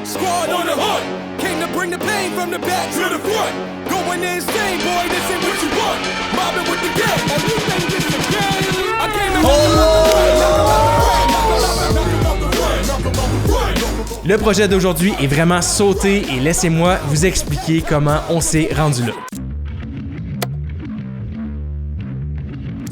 Squad on the hunt, came to bring the pain from the back to the front. Going insane, boy, this ain't what you want. Mobbing with the gang, and you think this a game? I came to Le projet d'aujourd'hui est vraiment sauté et laissez-moi vous expliquer comment on s'est rendu là.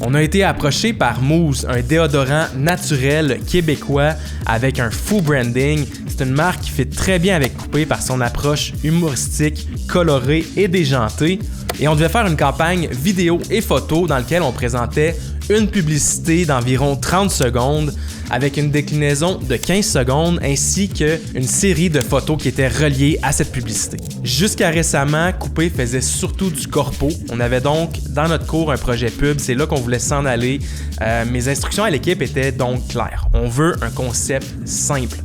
On a été approché par Mousse, un déodorant naturel québécois avec un fou branding. C'est une marque qui fait très bien avec Coupé par son approche humoristique, colorée et déjantée. Et on devait faire une campagne vidéo et photo dans laquelle on présentait une publicité d'environ 30 secondes avec une déclinaison de 15 secondes ainsi qu'une série de photos qui étaient reliées à cette publicité. Jusqu'à récemment, Coupé faisait surtout du corpo. On avait donc dans notre cours un projet pub, c'est là qu'on voulait s'en aller. Mes instructions à l'équipe étaient donc claires. On veut un concept simple.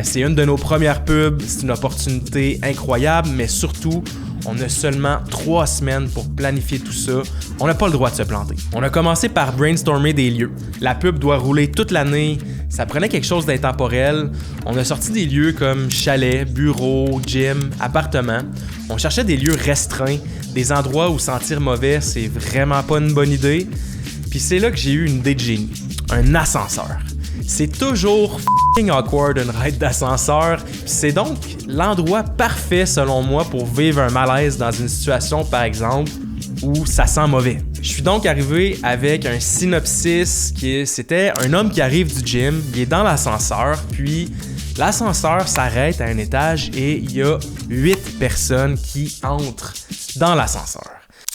C'est une de nos premières pubs, c'est une opportunité incroyable, mais surtout, on a seulement 3 semaines pour planifier tout ça. On n'a pas le droit de se planter. On a commencé par brainstormer des lieux. La pub doit rouler toute l'année. Ça prenait quelque chose d'intemporel. On a sorti des lieux comme chalet, bureau, gym, appartement. On cherchait des lieux restreints, des endroits où sentir mauvais, c'est vraiment pas une bonne idée. Puis c'est là que j'ai eu une idée de génie. Un ascenseur. C'est toujours f***ing awkward une ride d'ascenseur, puis c'est donc l'endroit parfait selon moi pour vivre un malaise dans une situation par exemple où ça sent mauvais. Je suis donc arrivé avec un synopsis c'était un homme qui arrive du gym, il est dans l'ascenseur, puis l'ascenseur s'arrête à un étage et il y a 8 personnes qui entrent dans l'ascenseur.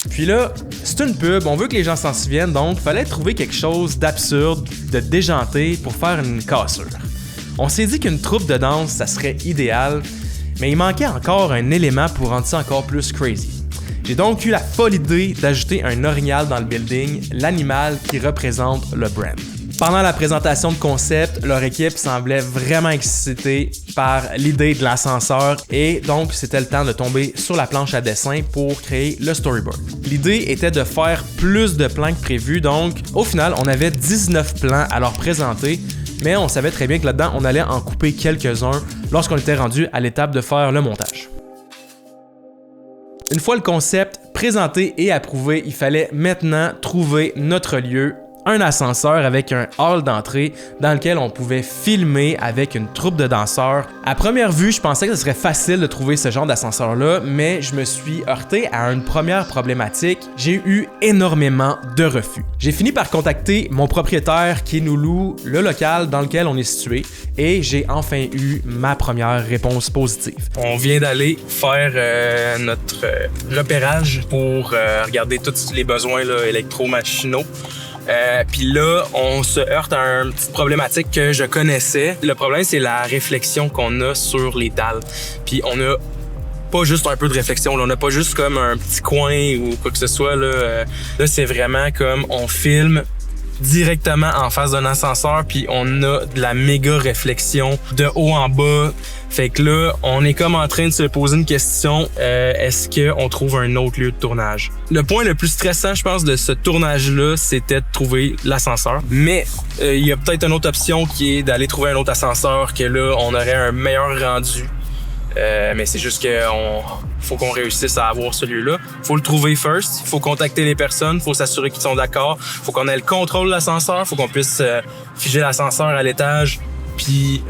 Puis là, c'est une pub, on veut que les gens s'en souviennent, donc il fallait trouver quelque chose d'absurde, de déjanté pour faire une cassure. On s'est dit qu'une troupe de danse, ça serait idéal, mais il manquait encore un élément pour rendre ça encore plus crazy. J'ai donc eu la folle idée d'ajouter un orignal dans le building, l'animal qui représente le brand. Pendant la présentation de concept, leur équipe semblait vraiment excitée par l'idée de l'ascenseur et donc c'était le temps de tomber sur la planche à dessin pour créer le storyboard. L'idée était de faire plus de plans que prévu, donc au final on avait 19 plans à leur présenter, mais on savait très bien que là-dedans on allait en couper quelques-uns lorsqu'on était rendu à l'étape de faire le montage. Une fois le concept présenté et approuvé, il fallait maintenant trouver notre lieu, un ascenseur avec un hall d'entrée dans lequel on pouvait filmer avec une troupe de danseurs. À première vue, je pensais que ce serait facile de trouver ce genre d'ascenseur-là, mais je me suis heurté à une première problématique. J'ai eu énormément de refus. J'ai fini par contacter mon propriétaire qui nous loue le local dans lequel on est situé et j'ai enfin eu ma première réponse positive. On vient d'aller faire notre repérage pour regarder tous les besoins là, électromachinaux. Puis là, on se heurte à une petite problématique que je connaissais. Le problème, c'est la réflexion qu'on a sur les dalles. Puis on a pas juste un peu de réflexion, là. On n'a pas juste comme un petit coin ou quoi que ce soit. Là, c'est vraiment comme on filme directement en face d'un ascenseur, puis on a de la méga réflexion de haut en bas. Fait que là, on est comme en train de se poser une question, est-ce qu'on trouve un autre lieu de tournage? Le point le plus stressant, je pense, de ce tournage-là, c'était de trouver l'ascenseur. Mais il y a peut-être une autre option qui est d'aller trouver un autre ascenseur, que là, on aurait un meilleur rendu. Mais c'est juste faut qu'on réussisse à avoir ce lieu-là. Faut le trouver first, faut contacter les personnes, faut s'assurer qu'ils sont d'accord, faut qu'on ait le contrôle de l'ascenseur, faut qu'on puisse figer l'ascenseur à l'étage, puis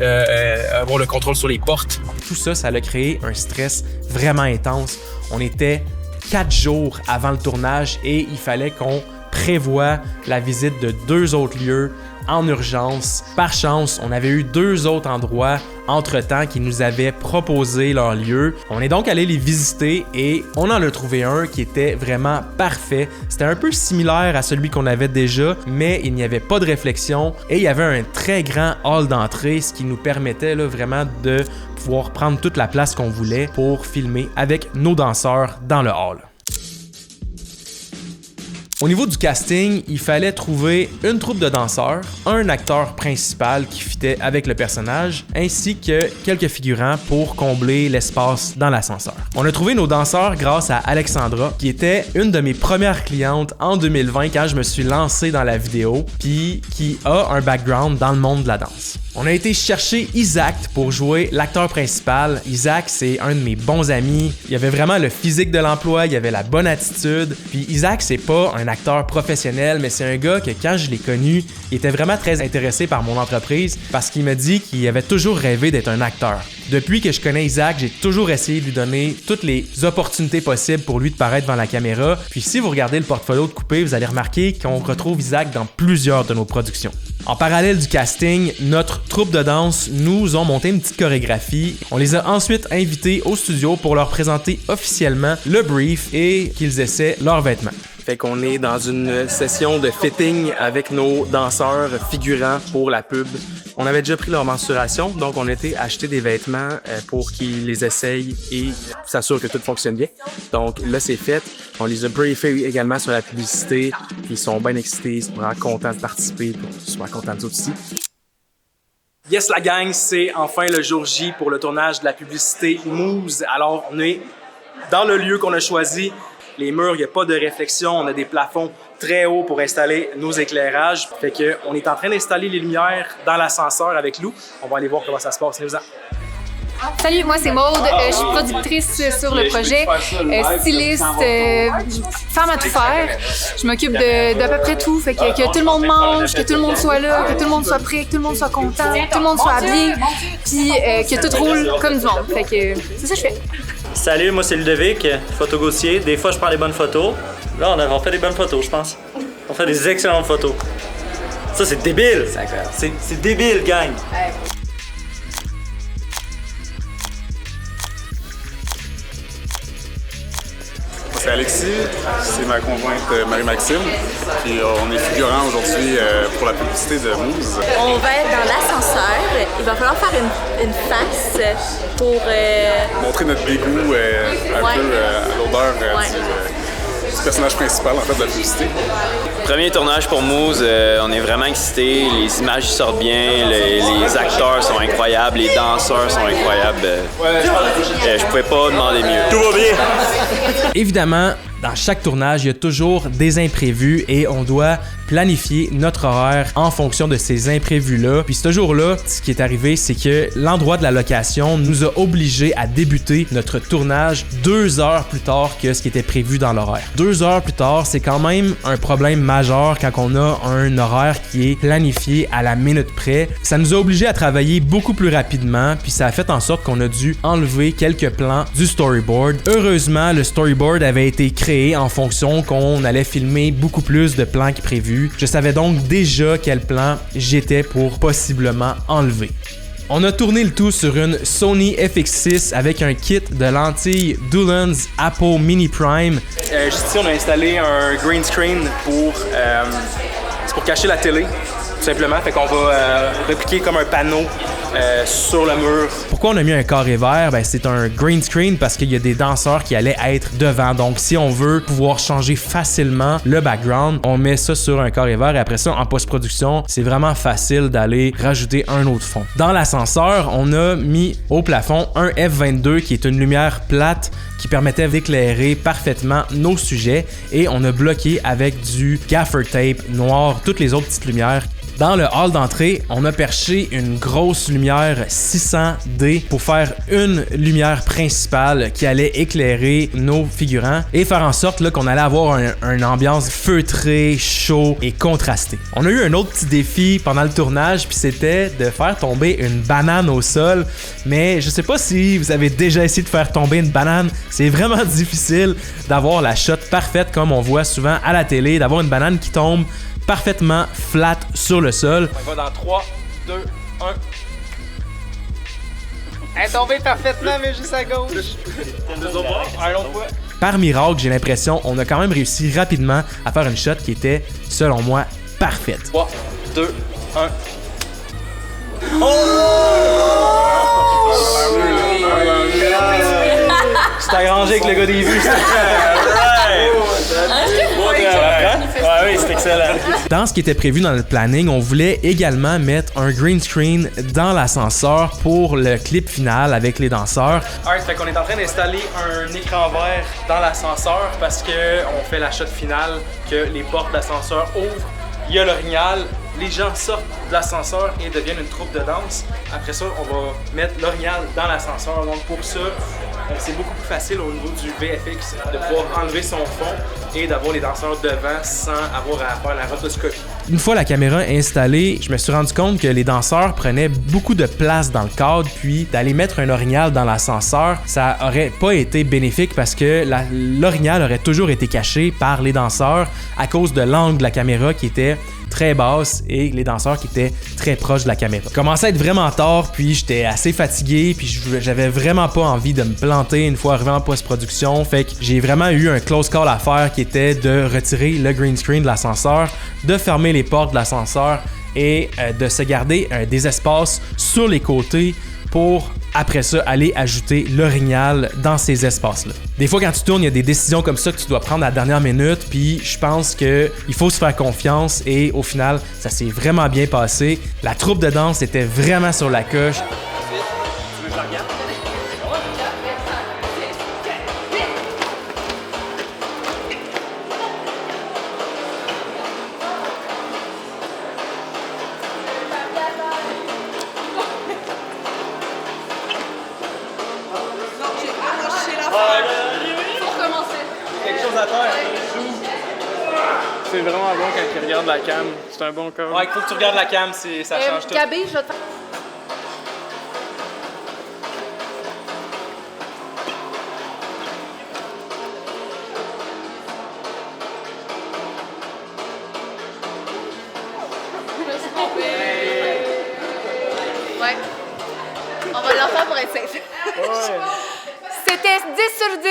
avoir le contrôle sur les portes. Tout ça, ça a créé un stress vraiment intense. On était 4 jours avant le tournage et il fallait qu'on prévoit la visite de 2 autres lieux en urgence. Par chance, on avait eu 2 autres endroits entre-temps qui nous avaient proposé leur lieu. On est donc allé les visiter et on en a trouvé un qui était vraiment parfait. C'était un peu similaire à celui qu'on avait déjà, mais il n'y avait pas de réflexion et il y avait un très grand hall d'entrée, ce qui nous permettait là, vraiment de pouvoir prendre toute la place qu'on voulait pour filmer avec nos danseurs dans le hall. Au niveau du casting, il fallait trouver une troupe de danseurs, un acteur principal qui fitait avec le personnage, ainsi que quelques figurants pour combler l'espace dans l'ascenseur. On a trouvé nos danseurs grâce à Alexandra, qui était une de mes premières clientes en 2020 quand je me suis lancé dans la vidéo, puis qui a un background dans le monde de la danse. On a été chercher Isaac pour jouer l'acteur principal. Isaac, c'est un de mes bons amis. Il avait vraiment le physique de l'emploi, il avait la bonne attitude. Puis Isaac, c'est pas un acteur professionnel, mais c'est un gars que quand je l'ai connu, il était vraiment très intéressé par mon entreprise parce qu'il m'a dit qu'il avait toujours rêvé d'être un acteur. Depuis que je connais Isaac, j'ai toujours essayé de lui donner toutes les opportunités possibles pour lui de paraître devant la caméra. Puis si vous regardez le portfolio de Coupé, vous allez remarquer qu'on retrouve Isaac dans plusieurs de nos productions. En parallèle du casting, notre troupe de danse nous ont monté une petite chorégraphie. On les a ensuite invités au studio pour leur présenter officiellement le brief et qu'ils essaient leurs vêtements. Fait qu'on est dans une session de fitting avec nos danseurs figurants pour la pub. On avait déjà pris leur mensuration, donc on a été acheter des vêtements pour qu'ils les essayent et s'assurent que tout fonctionne bien. Donc là, c'est fait. On les a briefés également sur la publicité. Puis ils sont bien excités, ils sont vraiment contents de participer. Ils sont contents de nous aussi. Yes, la gang, c'est enfin le jour J pour le tournage de la publicité Mouze. Alors, on est dans le lieu qu'on a choisi. Les murs, il n'y a pas de réflexion. On a des plafonds très hauts pour installer nos éclairages. Fait qu'on est en train d'installer les lumières dans l'ascenseur avec Lou. On va aller voir comment ça se passe. Salut, moi c'est Maude, je suis productrice sur le projet, styliste, femme à tout faire. Je m'occupe d'à peu près tout, fait que tout le monde mange, que tout le monde soit là, que tout le monde soit prêt, que tout le monde soit content, que tout le monde soit habillé, puis que tout roule comme du monde. Fait que c'est ça que je fais. Salut, moi c'est Ludovic, photo Gauthier. Des fois je prends des bonnes photos. Là on fait des bonnes photos, je pense. On fait des excellentes photos. Ça c'est débile! C'est débile, gang! C'est Alexis, c'est ma conjointe Marie-Maxime, puis on est figurant aujourd'hui pour la publicité de Mouze. On va être dans l'ascenseur, il va falloir faire une face pour... montrer notre dégoût un peu à l'odeur du personnage principal en fait de la publicité. Premier tournage pour Mouze, on est vraiment excités, les images sortent bien, les acteurs sont incroyables, les danseurs sont incroyables. Je pouvais pas demander mieux. Tout va bien! Évidemment, dans chaque tournage, il y a toujours des imprévus et on doit planifier notre horaire en fonction de ces imprévus-là. Puis ce jour-là, ce qui est arrivé, c'est que l'endroit de la location nous a obligés à débuter notre tournage 2 heures plus tard que ce qui était prévu dans l'horaire. 2 heures plus tard, c'est quand même un problème majeur quand on a un horaire qui est planifié à la minute près. Ça nous a obligés à travailler beaucoup plus rapidement, puis ça a fait en sorte qu'on a dû enlever quelques plans du storyboard. Heureusement, le storyboard avait été créé en fonction qu'on allait filmer beaucoup plus de plans que prévu. Je savais donc déjà quel plan j'étais pour possiblement enlever. On a tourné le tout sur une Sony FX6 avec un kit de lentilles Doolan's Apple Mini Prime. Ici, on a installé un green screen c'est pour cacher la télé, tout simplement. Fait qu'on va répliquer comme un panneau sur le mur. Pourquoi on a mis un carré vert? Ben, c'est un green screen parce qu'il y a des danseurs qui allaient être devant. Donc, si on veut pouvoir changer facilement le background, on met ça sur un carré vert et après ça, en post-production, c'est vraiment facile d'aller rajouter un autre fond. Dans l'ascenseur, on a mis au plafond un F22 qui est une lumière plate qui permettait d'éclairer parfaitement nos sujets et on a bloqué avec du gaffer tape noir toutes les autres petites lumières. Dans le hall d'entrée, on a perché une grosse lumière 600D pour faire une lumière principale qui allait éclairer nos figurants et faire en sorte là, qu'on allait avoir une ambiance feutrée, chaud et contrastée. On a eu un autre petit défi pendant le tournage, puis c'était de faire tomber une banane au sol, mais je sais pas si vous avez déjà essayé de faire tomber une banane. C'est vraiment difficile d'avoir la shot parfaite comme on voit souvent à la télé, d'avoir une banane qui tombe parfaitement flat sur le sol. On va dans 3, 2, 1. Elle est tombée parfaitement, mais juste à gauche. Un autre fois. Par miracle, j'ai l'impression, on a quand même réussi rapidement à faire une shot qui était, selon moi, parfaite. 3, 2, 1. Oh! C'est arrangé avec le gars des vues. Oui, c'est excellent. Dans ce qui était prévu dans le planning, on voulait également mettre un green screen dans l'ascenseur pour le clip final avec les danseurs. Alright, fait qu'on est en train d'installer un écran vert dans l'ascenseur parce que on fait la shot finale que les portes d'ascenseur ouvrent. Il y a l'orignal, les gens sortent de l'ascenseur et deviennent une troupe de danse. Après ça, on va mettre l'orignal dans l'ascenseur. Donc pour ça, c'est beaucoup plus facile au niveau du VFX de pouvoir enlever son fond et d'avoir les danseurs devant sans avoir à faire la rotoscopie. Une fois la caméra installée, je me suis rendu compte que les danseurs prenaient beaucoup de place dans le cadre, puis d'aller mettre un orignal dans l'ascenseur, ça aurait pas été bénéfique parce que l'orignal aurait toujours été caché par les danseurs à cause de l'angle de la caméra qui était très basse et les danseurs qui étaient très proches de la caméra. Ça commençait à être vraiment tard, puis j'étais assez fatigué, puis j'avais vraiment pas envie de me planter une fois arrivé en post-production, fait que j'ai vraiment eu un close call à faire qui était de retirer le green screen de l'ascenseur, de fermer les portes de l'ascenseur et de se garder des espaces sur les côtés pour après ça aller ajouter l'orignal dans ces espaces-là. Des fois quand tu tournes, il y a des décisions comme ça que tu dois prendre à la dernière minute, puis je pense qu'il faut se faire confiance et au final, ça s'est vraiment bien passé. La troupe de danse était vraiment sur la coche. C'est vraiment bon quand il regarde la cam. C'est un bon call. Ouais, il faut que tu regardes la cam, ça change tout. Gabé, je vais te... Ouais. On va l'en faire pour être safe. Ouais. C'était 10 sur 10.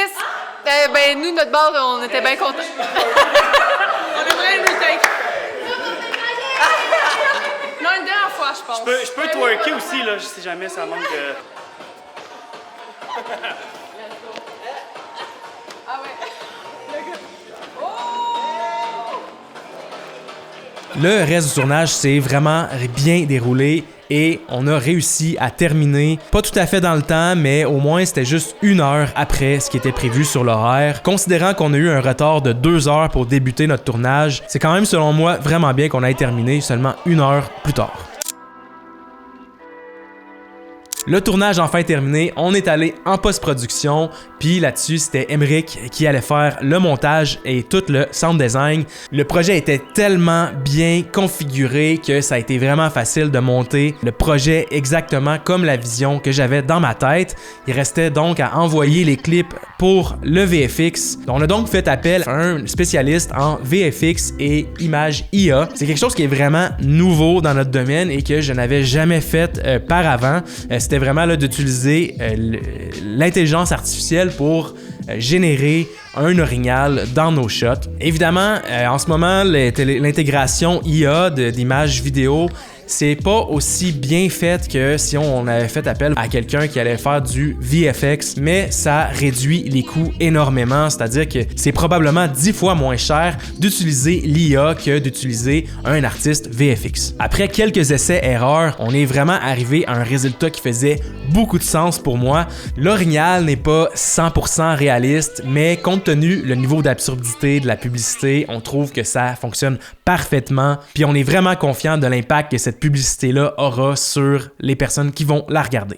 Ben, nous, notre bord, on était bien contents. On aimerait une retake. Non, une dernière fois, je pense. Je peux twerker aussi, là, si jamais ça manque de... Ah ouais. Le reste du tournage s'est vraiment bien déroulé et on a réussi à terminer, pas tout à fait dans le temps, mais au moins c'était juste 1 heure après ce qui était prévu sur l'horaire. Considérant qu'on a eu un retard de 2 heures pour débuter notre tournage, c'est quand même selon moi vraiment bien qu'on ait terminé seulement 1 heure plus tard. Le tournage enfin terminé, on est allé en post-production, puis là-dessus, c'était Emeric qui allait faire le montage et tout le sound design. Le projet était tellement bien configuré que ça a été vraiment facile de monter le projet exactement comme la vision que j'avais dans ma tête. Il restait donc à envoyer les clips pour le VFX. On a donc fait appel à un spécialiste en VFX et images IA. C'est quelque chose qui est vraiment nouveau dans notre domaine et que je n'avais jamais fait par avant. C'était vraiment là d'utiliser l'intelligence artificielle pour générer un orignal dans nos shots. Évidemment, en ce moment, l'intégration IA d'images vidéo, c'est pas aussi bien fait que si on avait fait appel à quelqu'un qui allait faire du VFX, mais ça réduit les coûts énormément, c'est-à-dire que c'est probablement 10 fois moins cher d'utiliser l'IA que d'utiliser un artiste VFX. Après quelques essais-erreurs, on est vraiment arrivé à un résultat qui faisait beaucoup de sens pour moi. L'orignal n'est pas 100% réaliste, mais compte tenu le niveau d'absurdité de la publicité, on trouve que ça fonctionne parfaitement, puis on est vraiment confiant de l'impact que cette publicité-là aura sur les personnes qui vont la regarder.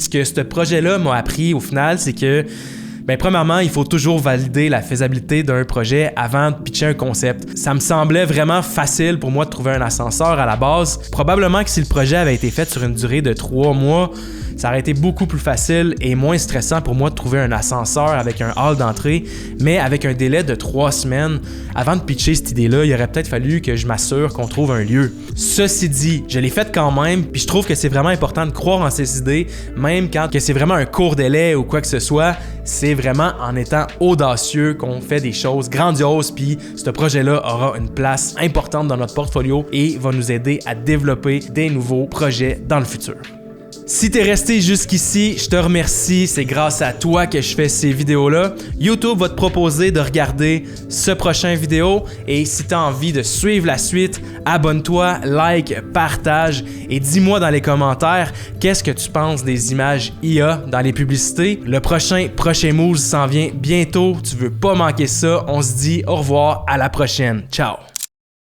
Ce que ce projet-là m'a appris au final, c'est que premièrement, il faut toujours valider la faisabilité d'un projet avant de pitcher un concept. Ça me semblait vraiment facile pour moi de trouver un ascenseur à la base. Probablement que si le projet avait été fait sur une durée de 3 mois, ça aurait été beaucoup plus facile et moins stressant pour moi de trouver un ascenseur avec un hall d'entrée, mais avec un délai de 3 semaines, avant de pitcher cette idée-là, il aurait peut-être fallu que je m'assure qu'on trouve un lieu. Ceci dit, je l'ai fait quand même, puis je trouve que c'est vraiment important de croire en ces idées, même quand que c'est vraiment un court délai ou quoi que ce soit, c'est vraiment en étant audacieux qu'on fait des choses grandioses, puis ce projet-là aura une place importante dans notre portfolio et va nous aider à développer des nouveaux projets dans le futur. Si t'es resté jusqu'ici, je te remercie, c'est grâce à toi que je fais ces vidéos-là. YouTube va te proposer de regarder ce prochain vidéo et si t'as envie de suivre la suite, abonne-toi, like, partage et dis-moi dans les commentaires qu'est-ce que tu penses des images IA dans les publicités. Le prochain Moves s'en vient bientôt, tu veux pas manquer ça. On se dit au revoir, à la prochaine. Ciao!